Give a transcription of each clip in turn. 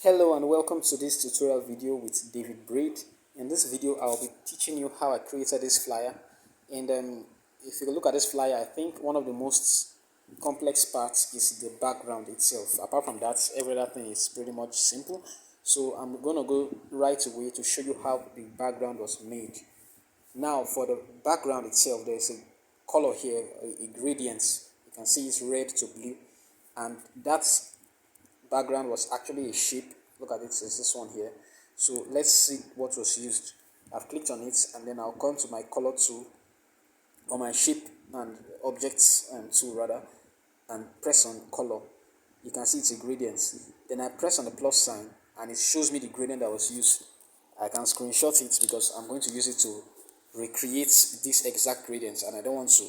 Hello and welcome to this tutorial video with David Braid. In this video I'll be teaching you how I created this flyer, and if you look at this flyer, I think one of the most complex parts is the background itself. Apart from that, every other thing is pretty much simple. So I'm going to go right away to show you how the background was made. Now for the background itself, there's a color here, a gradient. You can see it's red to blue, and that's background was actually a shape. Look at it, it's this one here. So let's see what was used. I've clicked on it, and then I'll come to my color tool, or my shape and objects tool rather, and press on color. You can see it's a gradient. Then I press on the plus sign and it shows me the gradient that was used. I can screenshot it because I'm going to use it to recreate this exact gradient, and I don't want to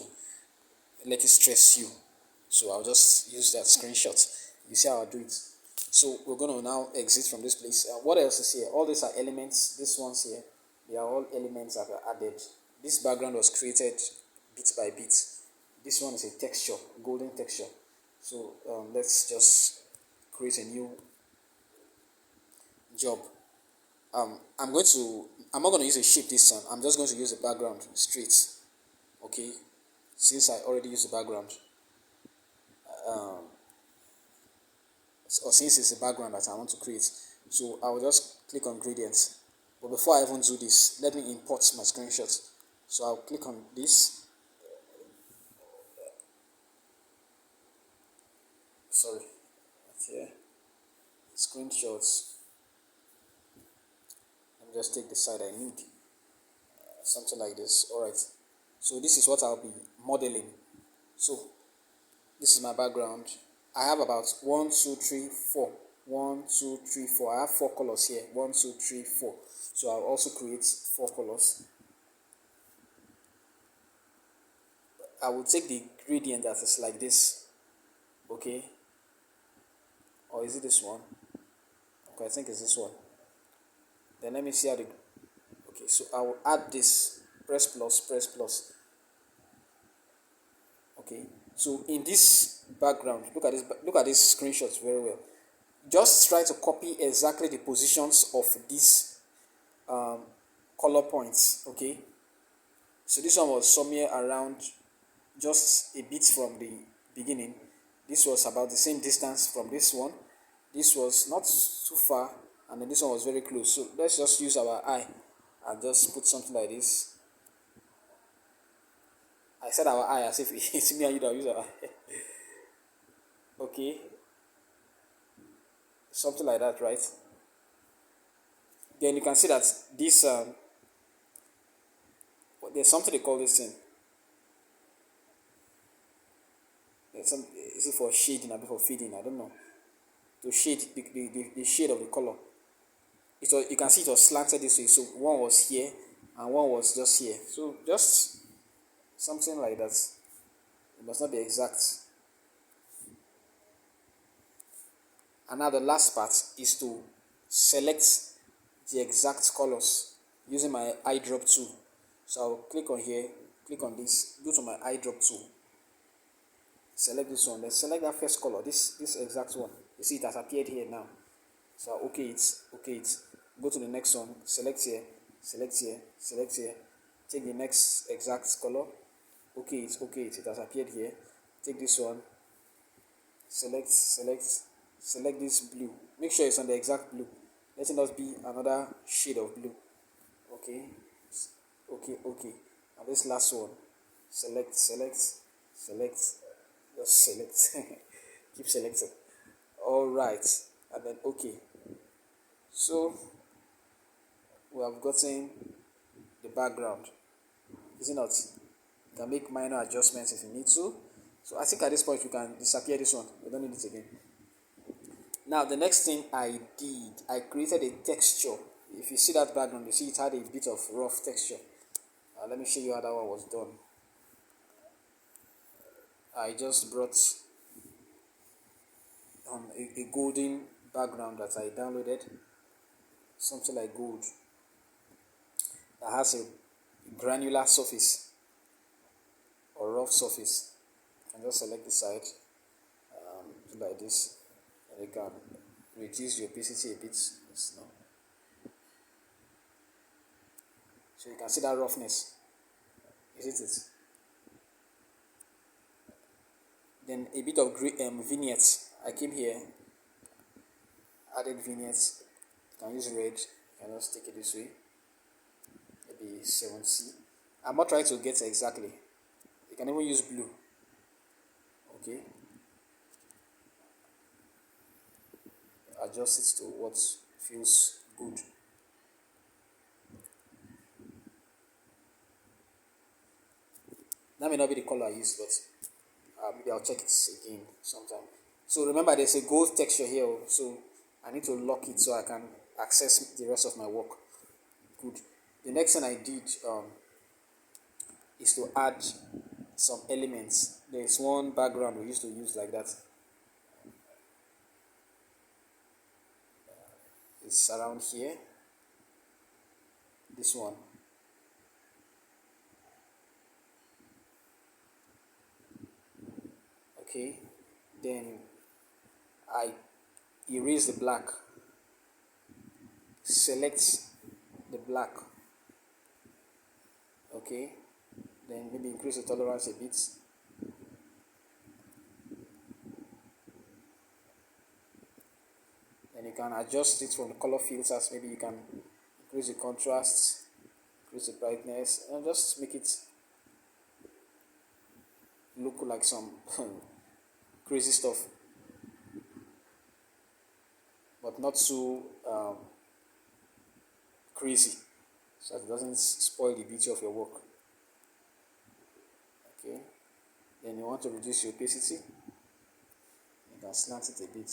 let it stress you, so I'll just use that screenshot. You see how I do it. So we're going to now exit from this place. What else is here? All these are elements. These ones here, they are all elements that are added. This background was created bit by bit. This one is a texture, golden texture. So let's just create a new job. I'm not going to use a shape this time. I'm just going to use the background straight. Okay, since I already used the background, or since it's the background that I want to create. So I will just click on gradients. But before I even do this, let me import my screenshot. So I'll click on this. Sorry, right here. Screenshots. Let me just take the side I need. Something like this. Alright. So this is what I'll be modeling. So this is my background. I have about 1, 2, 3, 4. 1, 2, 3, 4. I have 4 colors here. 1, 2, 3, 4. So I'll also create 4 colors. I will take the gradient that is like this. Okay. Or is it this one? Okay, I think it's this one. Then let me see how the. Okay, so I will add this. Press plus, press plus. Okay. So in this background, look at these screenshots very well. Just try to copy exactly the positions of these color points. Okay. So this one was somewhere around just a bit from the beginning. This was about the same distance from this one. This was not too far, and then this one was very close. So let's just use our eye and just put something like this. I said our eye as if it's me and you that use our eye. Okay, something like that, right? Then you can see that this there's something they call this thing. Is it for shading or for feeding? I don't know. To shade the shade of the color. It was, you can see it was slanted this way. So one was here and one was just here. So just something like that. It must not be exact. And now the last part is to select the exact colors using my eyedrop tool. So I'll click on here, click on this, go to my eyedrop tool, select this one, then select that first color, this exact one. You see it has appeared here now. So okay it. Go to the next one, select here, select here, select here, take the next exact color. Okay it has appeared here. Take this one, select this blue. Make sure it's on the exact blue. Let it not be another shade of blue. Okay, and this last one, select, just select. Keep selecting. All right, and then okay. So we have gotten the background, is it not? You can make minor adjustments if you need to. So I think at this point you can disappear this one. We don't need it again. Now the next thing I did, I created a texture. If you see that background, you see it had a bit of rough texture. Let me show you how that one was done. I just brought a golden background that I downloaded, something like gold, that has a granular surface or rough surface. You can just select the side, do like this, and you can reduce the opacity a bit. No. So you can see that roughness, isn't it? Then a bit of vignettes. I came here, added vignettes. You can use red. You can just take it this way. Maybe 7C. I'm not trying to get exactly. You can even use blue. Okay. Adjust it to what feels good. That may not be the color I use, but maybe I'll check it again sometime. So remember, there's a gold texture here, so I need to lock it so I can access the rest of my work. Good. The next thing I did is to add some elements. There's one background we used to use like that. It's around here. This one. Okay. Then I erase the black. Select the black. Okay. Then maybe increase the tolerance a bit. Then you can adjust it from the color filters. Maybe you can increase the contrast, increase the brightness, and just make it look like some crazy stuff, but not so crazy, so it doesn't spoil the beauty of your work. Okay. Then you want to reduce your opacity. You can slant it a bit.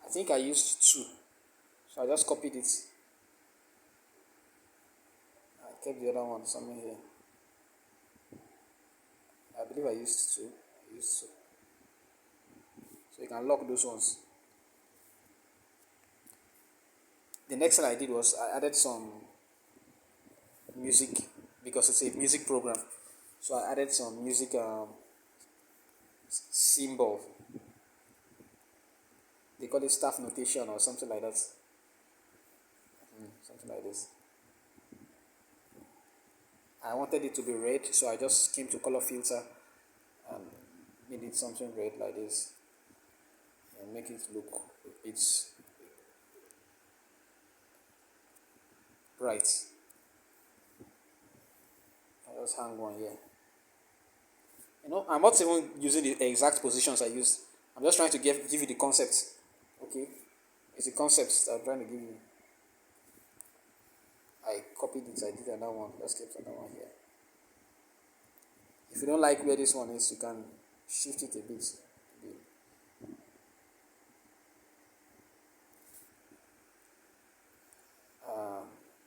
I think I used 2, so I just copied it. I kept the other one somewhere here. I believe I used 2. So you can lock those ones. The next thing I did was I added some music, because it's a music program. So I added some music symbol. They call it staff notation or something like that. Something like this. I wanted it to be red, so I just came to color filter and made it something red like this, and make it look a bit bright. I just hang one here. I'm not even using the exact positions I used. I'm just trying to give you the concept. Okay, it's the concept that I'm trying to give you. I copied it. I did another one. Let's get another one here. If you don't like where this one is, you can shift it a bit.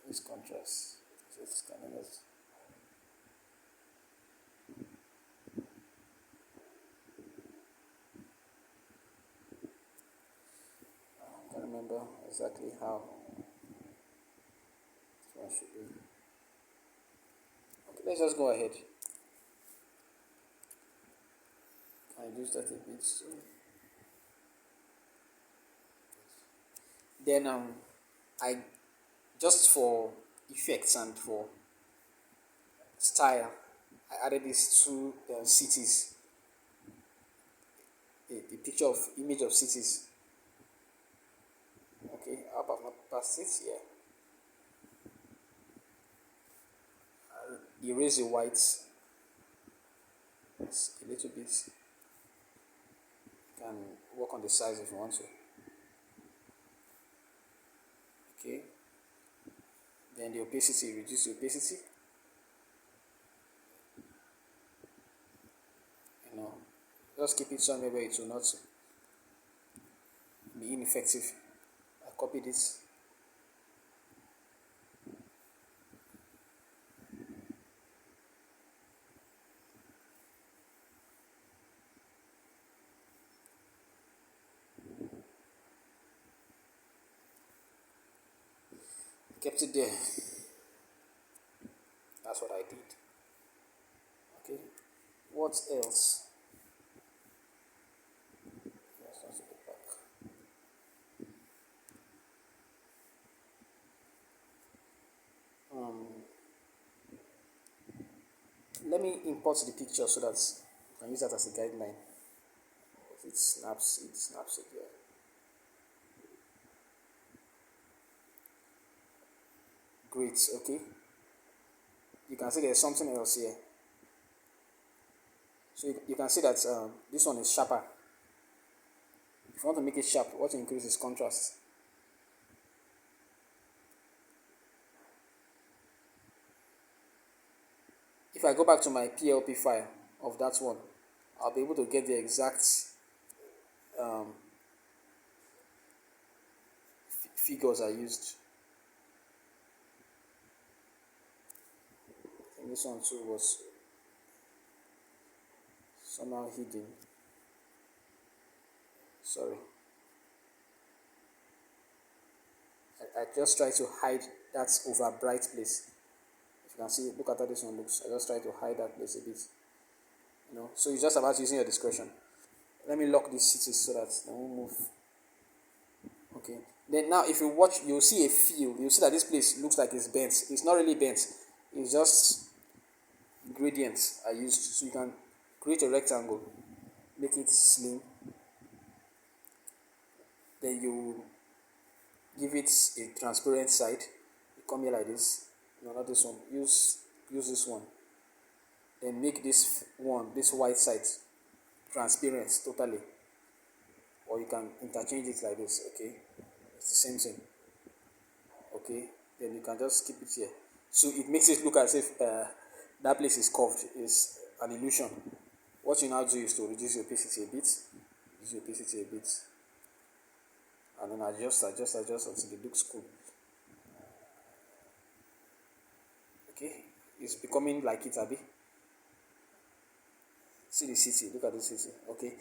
This contrast. So it's kind of nice. I can't remember exactly how this one should be. Okay, let's just go ahead. I use that a bit. So. Then I just for effects and for style, I added these 2 cities. The picture of image of cities. Okay, how about not past it here? Erase the whites a little bit. You can work on the size if you want to. Okay. Then the opacity, reduce the opacity. Just keep it somewhere where it will not be ineffective. I copied it. kept it there. That's what I did. Okay, what else? Let's not go back. Let me import the picture so that you can use that as a guideline. If it snaps it, yeah. Great, okay. You can see there's something else here. So you can see that this one is sharper. If you want to make it sharp, what you increase is contrast. If I go back to my PLP file of that one, I'll be able to get the exact figures I used. And this one too was somehow hidden. Sorry. I just try to hide that over bright place. If you can see, look at how this one looks. I just try to hide that place a bit. So it's just about using your discretion. Let me lock these cities so that they won't move. Okay. Then now if you watch, you'll see a feel. You'll see that this place looks like it's bent. It's not really bent. It's just gradients I used. So you can create a rectangle, make it slim. Then you give it a transparent side. You come here like this. No, not this one. Use this one. Then make this white side transparent totally. Or you can interchange it like this. Okay, it's the same thing. Okay, then you can just keep it here. So it makes it look as if that place is curved. It's an illusion. What you now do is to reduce your opacity a bit. And then adjust until it looks cool. Okay, it's becoming like it, Abby. See the city, look at the city. Okay,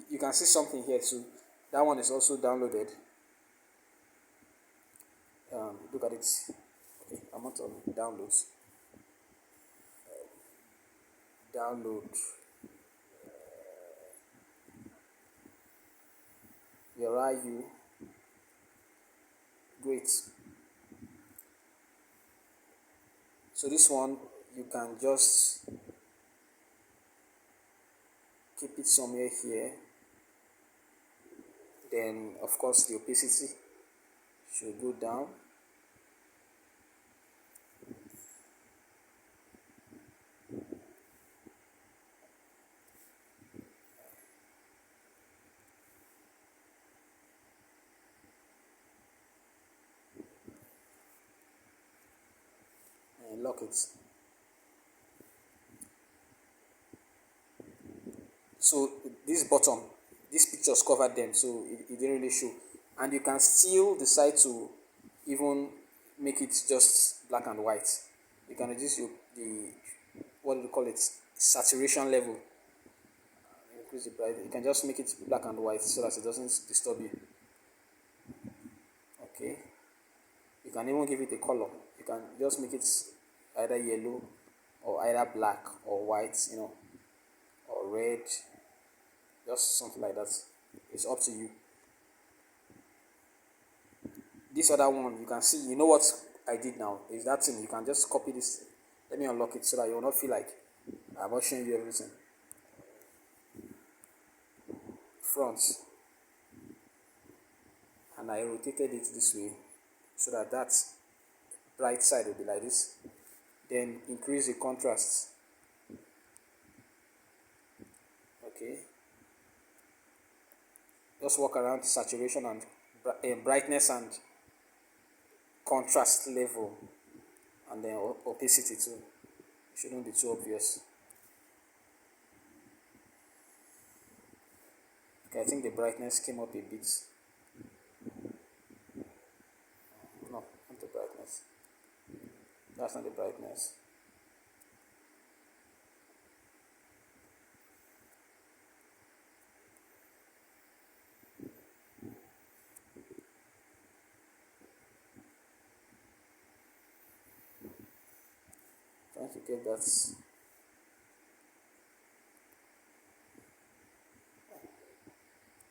you can see something here too. That one is also downloaded. Look at it. Okay, amount of downloads. Download. Your IU. Great. So this one you can just keep it somewhere here. Then of course the opacity should go down. And lock it. So this bottom, these pictures covered them, so it didn't really show. And you can still decide to even make it just black and white. You can reduce the what do you call it, saturation level. Increase the bright. You can just make it black and white so that it doesn't disturb you. Okay. You can even give it a color. You can just make it either yellow or either black or white, or red. Just something like that. It's up to you. This other one, you can see, you know what I did now is that thing. You can just copy this. Let me unlock it so that you will not feel like I'm not showing you everything. Front. And I rotated it this way so that bright side will be like this. Then increase the contrast. Okay. Just walk around the saturation and brightness and contrast level, and then opacity too. It shouldn't be too obvious. Okay, I think the brightness came up a bit. No, not the brightness. That's not the brightness. trying to get that.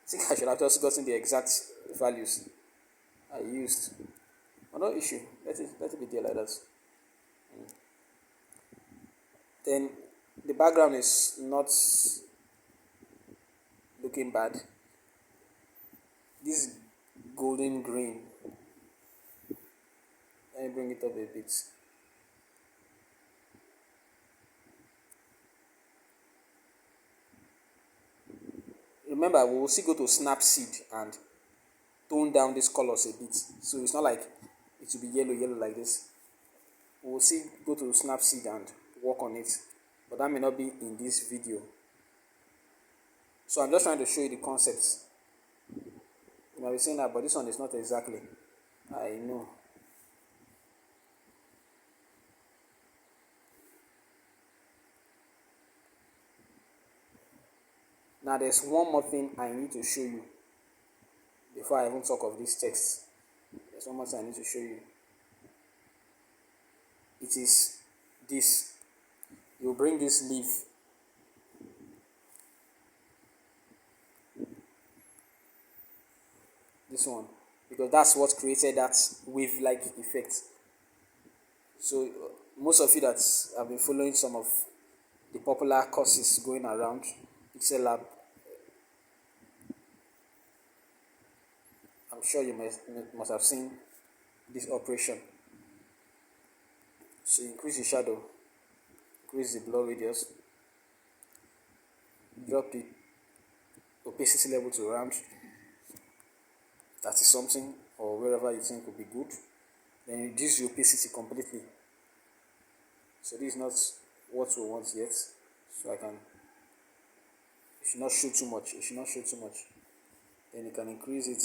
I think I should have just gotten the exact values I used. Oh, no issue. Let it be there like that. Then the background is not looking bad. This golden green. Let me bring it up a bit. Remember, we will still go to Snapseed and tone down these colors a bit. So it's not like it will be yellow like this. We will still go to Snapseed and work on it. But that may not be in this video. So I'm just trying to show you the concepts. You might be saying that, but this one is not exactly. I know. Now there's one more thing I need to show you before I even talk of this text. There's one more thing I need to show you. It is this. You bring this leaf. This one. Because that's what created that wave-like effect. So most of you that have been following some of the popular courses going around Pixel Lab, I'm sure you must have seen this operation. So increase the shadow, increase the blur radius, drop the opacity level to around 30 something or wherever you think would be good. Then reduce the opacity completely. So this is not what we want yet. So it should not show too much. Then you can increase it.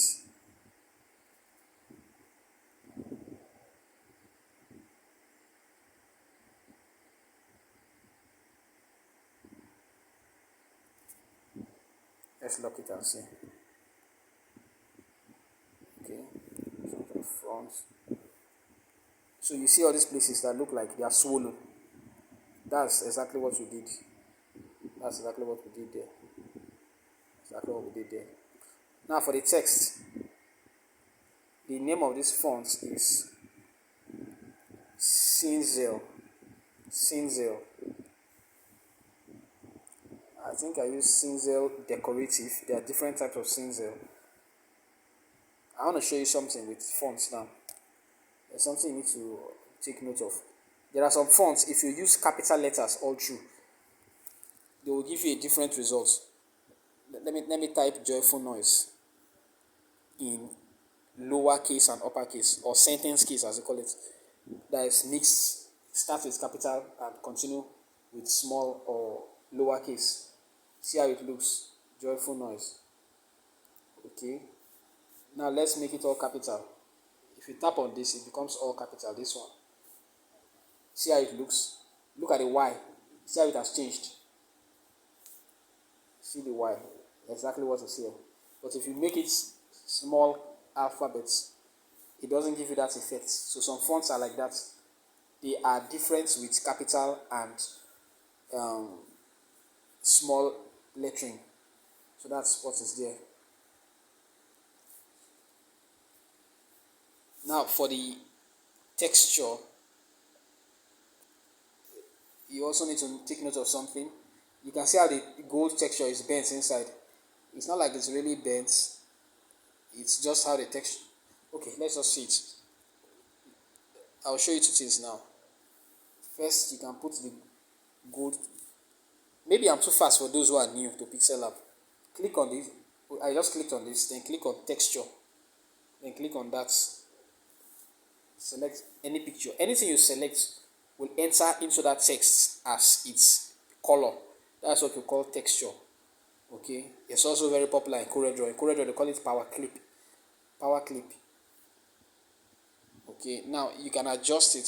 Let's lock it and see. Okay, front. So you see all these places that look like they are swollen. That's exactly what we did. Exactly what we did there. Now for the text, the name of this font is Cinzel. I think I use Cinzel Decorative. There are different types of Cinzel. I want to show you something with fonts now. There's something you need to take note of. There are some fonts, if you use capital letters all through, they will give you a different result. Let me type Joyful Noise in lowercase and uppercase, or sentence case as they call it. That is mixed. Start with capital and continue with small or lowercase. See how it looks. Joyful Noise. Okay. Now let's make it all capital. If you tap on this, it becomes all capital. This one. See how it looks. Look at the Y. See how it has changed. See the Y. Exactly what is here. But if you make it small alphabets, it doesn't give you that effect. So some fonts are like that. They are different with capital and small lettering. So that's what is there. Now for the texture, you also need to take note of something. You can see how the gold texture is bent inside. It's not like it's really bent. It's just how the texture. Okay, let's just see it. I'll show you two things now. First, you can put the gold. Maybe I'm too fast for those who are new to Pixel Lab. Click on this. I just clicked on this. Then click on texture. Then click on that. Select any picture. Anything you select will enter into that text as its color. That's what we call texture. Okay. It's also very popular in CorelDRAW. In CorelDRAW, they call it Power Clip. Power Clip. Okay. Now you can adjust it.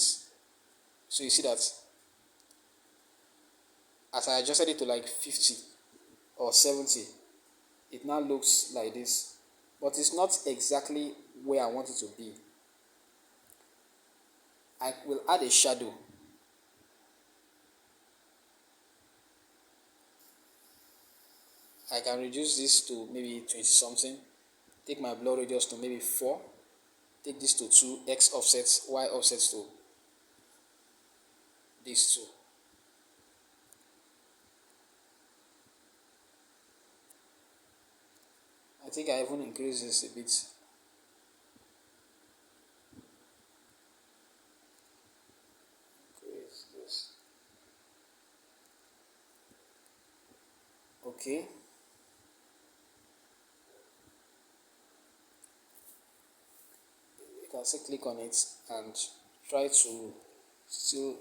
So you see that as I adjusted it to like 50 or 70, it now looks like this. But it's not exactly where I want it to be. I will add a shadow. I can reduce this to maybe 20 something, take my blur radius to maybe 4, take this to 2, x offsets, y offsets to these 2. I think I even increase this a bit. Increase this. Okay. You can still click on it and try to still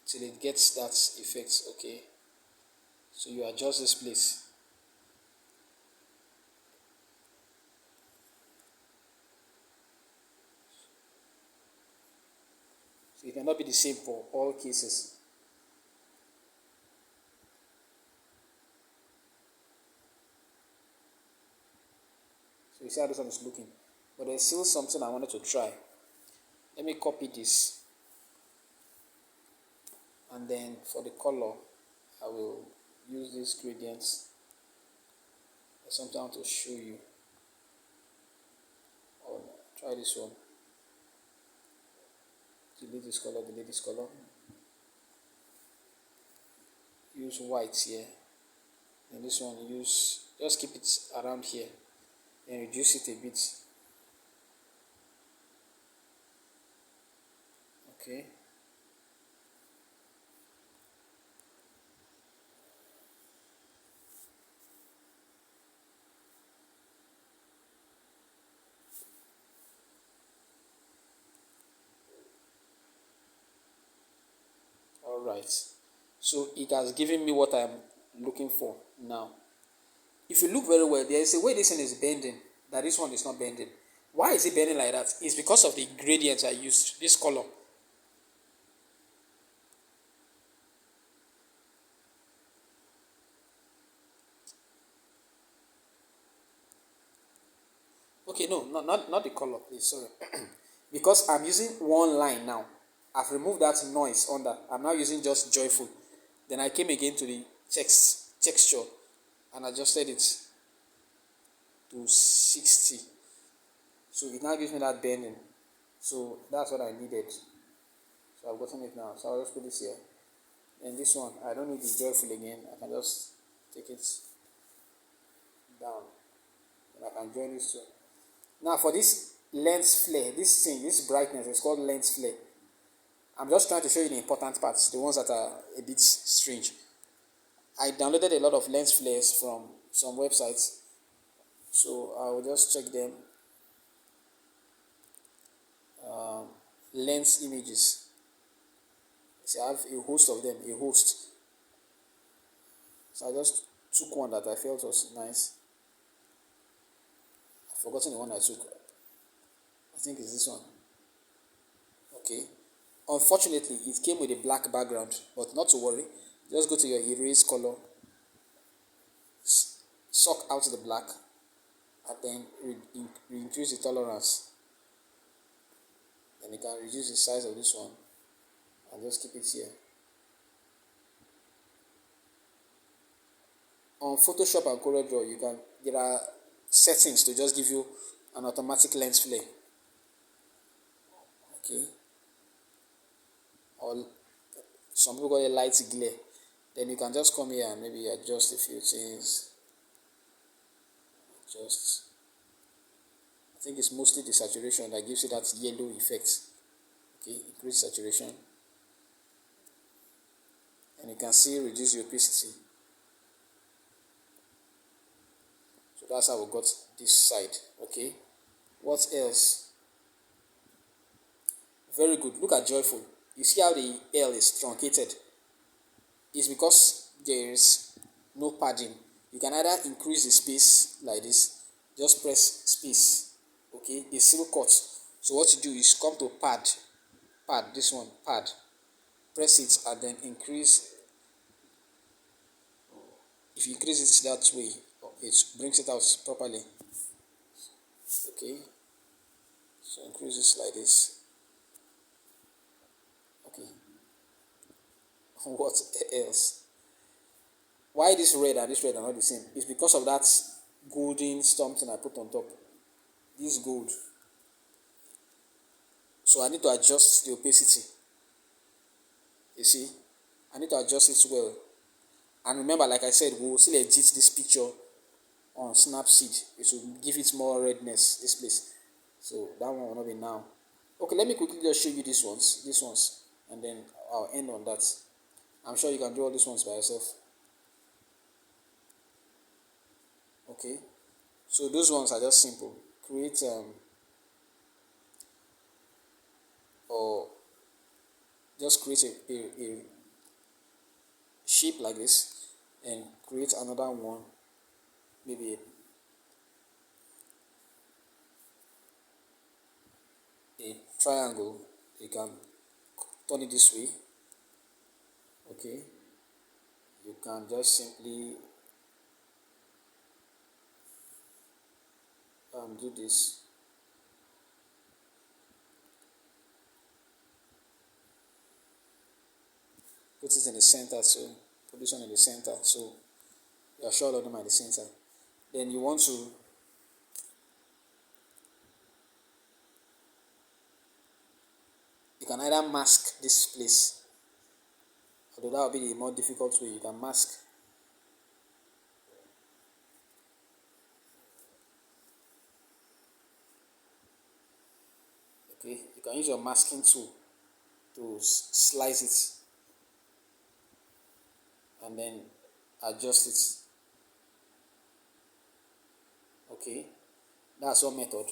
till it gets that effect. Okay, so you adjust this place. So it may not be the same for all cases. So you see how this one is looking, but there's still something I wanted to try. Let me copy this, and then for the color I will use these gradients. There's something I want to show you. Oh, try this one. Delete this color, delete this color. Use white here. And this one just keep it around here and reduce it a bit. Okay. Alright. So it has given me what I'm looking for now. If you look very well, there is a way this thing is bending, that this one is not bending. Why is it bending like that? It's because of the gradients I used, this color. Okay, no, not the color, please, sorry. Because I'm using one line now. I've removed that noise under. I'm now using just joyful. Then I came again to the texture and adjusted it to 60. So it now gives me that bending. So that's what I needed. So I've gotten it now. So I'll just put this here. And this one, I don't need the joyful again. I can just take it down. And I can join this two. Now for this lens flare, this brightness is called lens flare. I'm just trying to show you the important parts, the ones that are a bit strange. I downloaded a lot of lens flares from some websites, so I will just check them. Lens images. See, I have a host of them, a host. So I just took one that I felt was nice. I've forgotten the one I took. I think it's this one. Okay. Unfortunately, it came with a black background, but not to worry. Just go to your erase color, suck out the black, and then increase the tolerance. Then you can reduce the size of this one and just keep it here. On Photoshop and CorelDRAW, there are settings to just give you an automatic lens flare. Okay. Or some people call it light glare. Then you can just come here and maybe adjust a few things. I think it's mostly the saturation that gives you that yellow effect. Okay, increase saturation. And you can see reduce the opacity. So that's how we got this side. Okay. What else? Very good. Look at joyful. You see how the L is truncated? It's because there is no padding. You can either increase the space like this, just press space. Okay, it's still cut. So what you do is come to pad, this one, pad, press it and then increase. If you increase it that way, it brings it out properly. Okay, so increase this like this. Okay, What else? Why this red and this red are not the same? It's because of that golden something I put on top. This gold. So I need to adjust the opacity. You see? I need to adjust it well. And remember, like I said, we will still edit this picture on Snapseed. It will give it more redness, this place. So that one will not be now. Okay, let me quickly just show you these ones, and then I'll end on that. I'm sure you can do all these ones by yourself. Okay, so those ones are just simple. Create or just create a shape like this, and create another one, maybe a triangle. You can turn it this way. Okay, you can just simply do this. Put it in the center, so put this one in the center, so you are sure all of them are in the center. Then you want to you can either mask this place, although that will be the more difficult way. You can mask. Okay, you can use your masking tool to slice it and then adjust it. Okay, that's one method.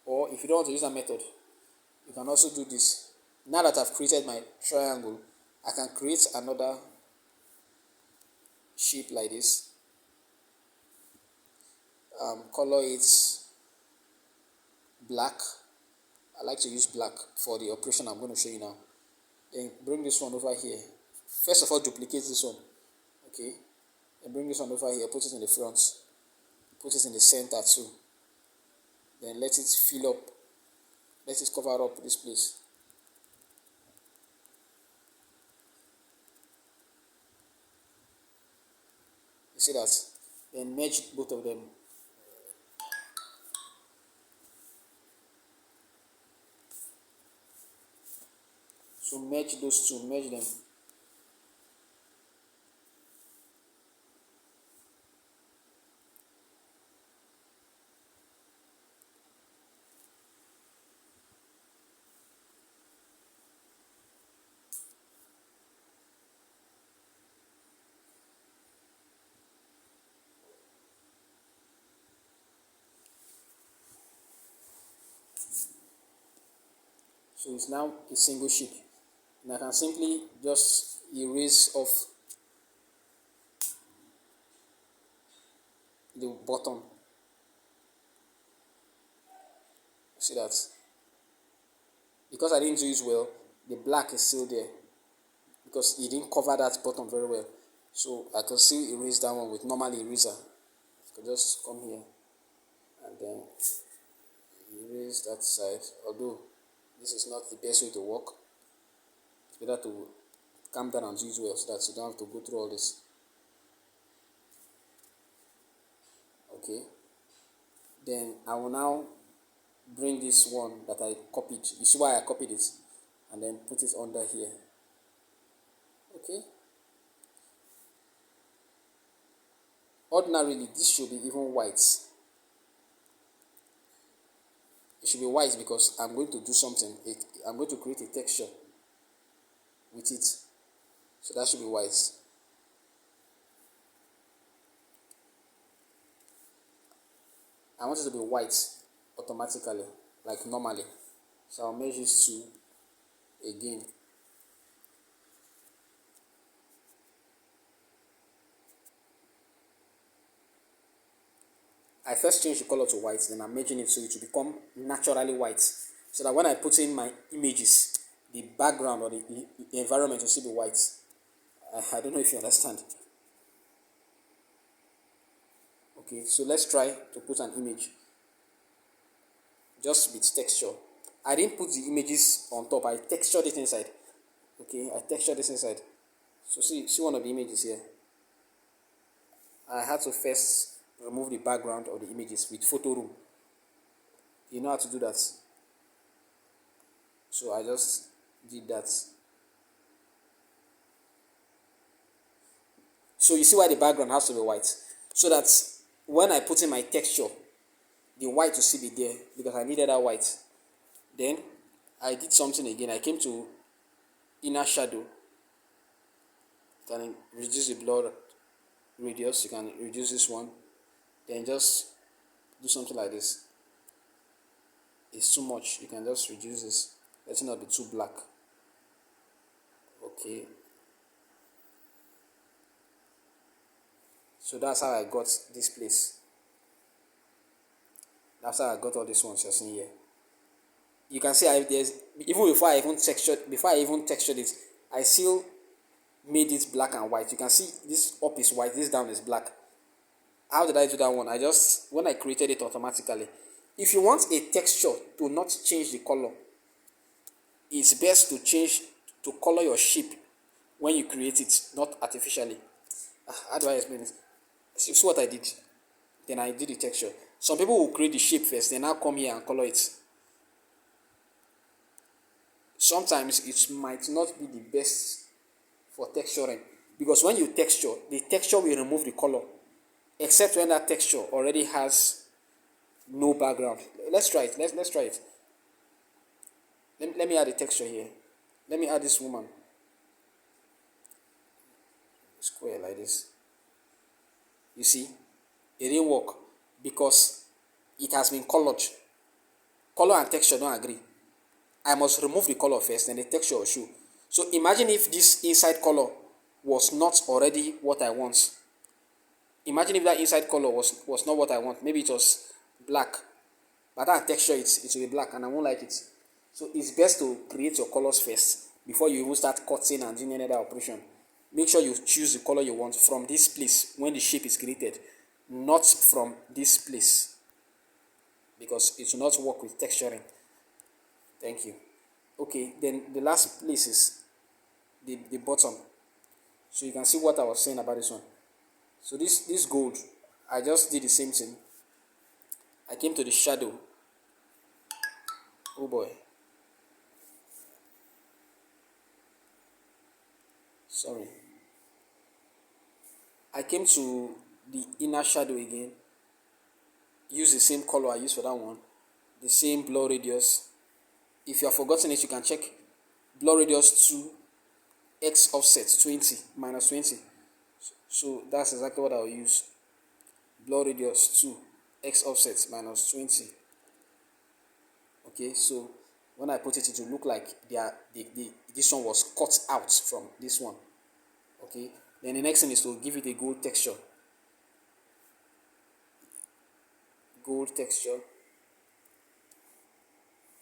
Or if you don't want to use that method, you can also do this. Now that I've created my triangle, I can create another shape like this. Color it black. I like to use black for the operation I'm going to show you now. Then bring this one over here. First of all, duplicate this one. Okay, then bring this one over here, put it in the front, put it in the center too. Then let it fill up, let it cover up this place. You see that? Then merge both of them. So merge those two, merge them. So it's now a single sheet. And I can simply just erase off the bottom. See that? Because I didn't do it well, the black is still there. Because it didn't cover that bottom very well. So I can still erase that one with normal eraser. I can just come here and then erase that side. Although this is not the best way to work. It's better to calm down and do it well so that you don't have to go through all this. Okay. Then I will now bring this one that I copied. You see why I copied it? And then put it under here. Okay. Ordinarily, this should be even white. It should be white because I'm going to do something. I'm going to create a texture with it. So that should be white. I want it to be white automatically, like normally. So I'll merge these two again. I first change the color to white, then I'm merging it so it will become naturally white. So that when I put in my images, the background or the environment will still be white. I don't know if you understand. Okay, so let's try to put an image just with texture. I didn't put the images on top, I textured it inside. Okay, I textured this inside. So see one of the images here. I had to first remove the background of the images with photo room. You know how to do that. So I just did that. So you see why the background has to be white. So that when I put in my texture, the white will still be there because I needed that white. Then I did something again. I came to inner shadow. You can reduce the blur radius. You can reduce this one. Then just do something like this. It's too much. You can just reduce this. Let it not be too black. Okay. So that's how I got this place. That's how I got all these ones you're seeing here. You can see there's even before I even textured it, I still made it black and white. You can see this up is white, this down is black. How did I do that one? When I created it automatically. If you want a texture to not change the color, it's best to color your shape when you create it, not artificially. How do I explain this? See what I did. Then I did the texture. Some people will create the shape first, then now come here and color it. Sometimes it might not be the best for texturing because when you texture, the texture will remove the color, except when that texture already has no background. Let's try it. Let's try it. Let me add a texture here. Let me add this woman. Square like this. You see, it didn't work because it has been colored. Color and texture don't agree. I must remove the color first, then the texture will show. So imagine if this inside color was not already what I want. Imagine if that inside color was not what I want. Maybe it was black. But that texture, it will be black and I won't like it. So it's best to create your colors first before you even start cutting and doing any other operation. Make sure you choose the color you want from this place when the shape is created, not from this place, because it will not work with texturing. Thank you. Okay, then the last place is the bottom. So you can see what I was saying about this one. So this gold, I just did the same thing. I came to the shadow. Oh boy. Sorry. I came to the inner shadow again. Use the same color I used for that one. The same blur radius. If you have forgotten it, you can check blur radius 2, x offset 20, minus 20. So that's exactly what I'll use. Blur radius 2, x offset minus 20. Okay, so when I put it, it will look like this one was cut out from this one. Okay, then the next thing is to give it a gold texture. Gold texture.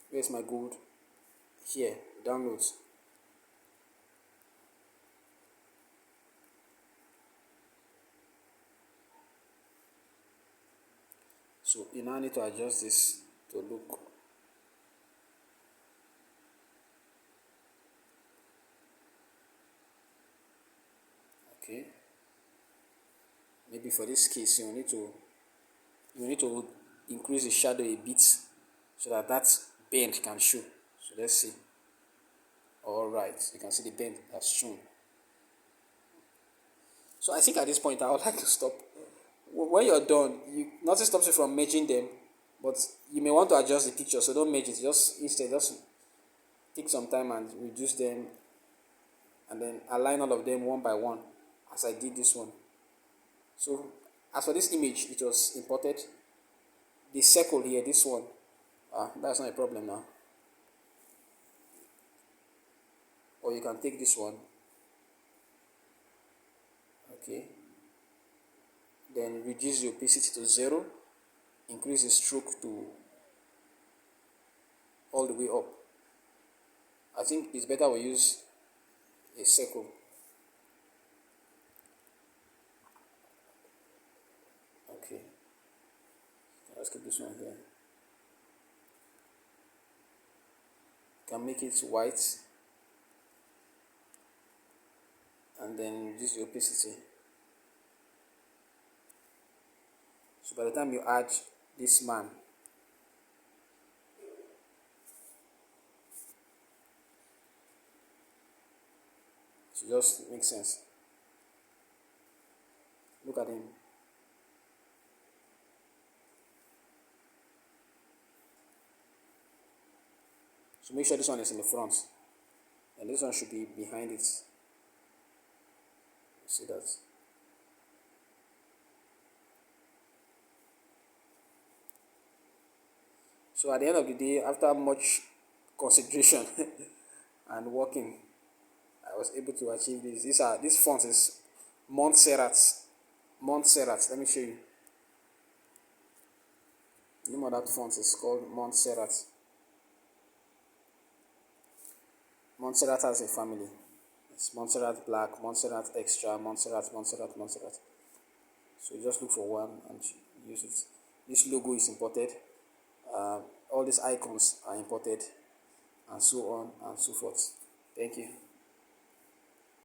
Where's my gold? Here, downloads. So you now need to adjust this to look. Okay. Maybe for this case you need to increase the shadow a bit so that bend can show. So let's see. All right, you can see the bend that's shown. So I think at this point I would like to stop. When you're done, nothing stops you from merging them, but you may want to adjust the picture, so don't merge it. Just take some time and reduce them, and then align all of them one by one, as I did this one. So as for this image, it was imported. The circle here, this one, that's not a problem now. Or you can take this one. Okay. Then reduce the opacity to 0. Increase the stroke to all the way up. I think it's better we use a circle. Okay. Let's keep this one here. Can make it white and then reduce the opacity. So by the time you add this man, it just makes sense. Look at him. So make sure this one is in the front, and this one should be behind it. See that? So at the end of the day, after much consideration and working, I was able to achieve this. This font is Montserrat. Montserrat. Let me show you. The name of that font is called Montserrat. Montserrat has a family. It's Montserrat Black, Montserrat Extra, Montserrat, Montserrat, Montserrat. So you just look for one and use it. This logo is imported. All these icons are imported, and so on and so forth. Thank you.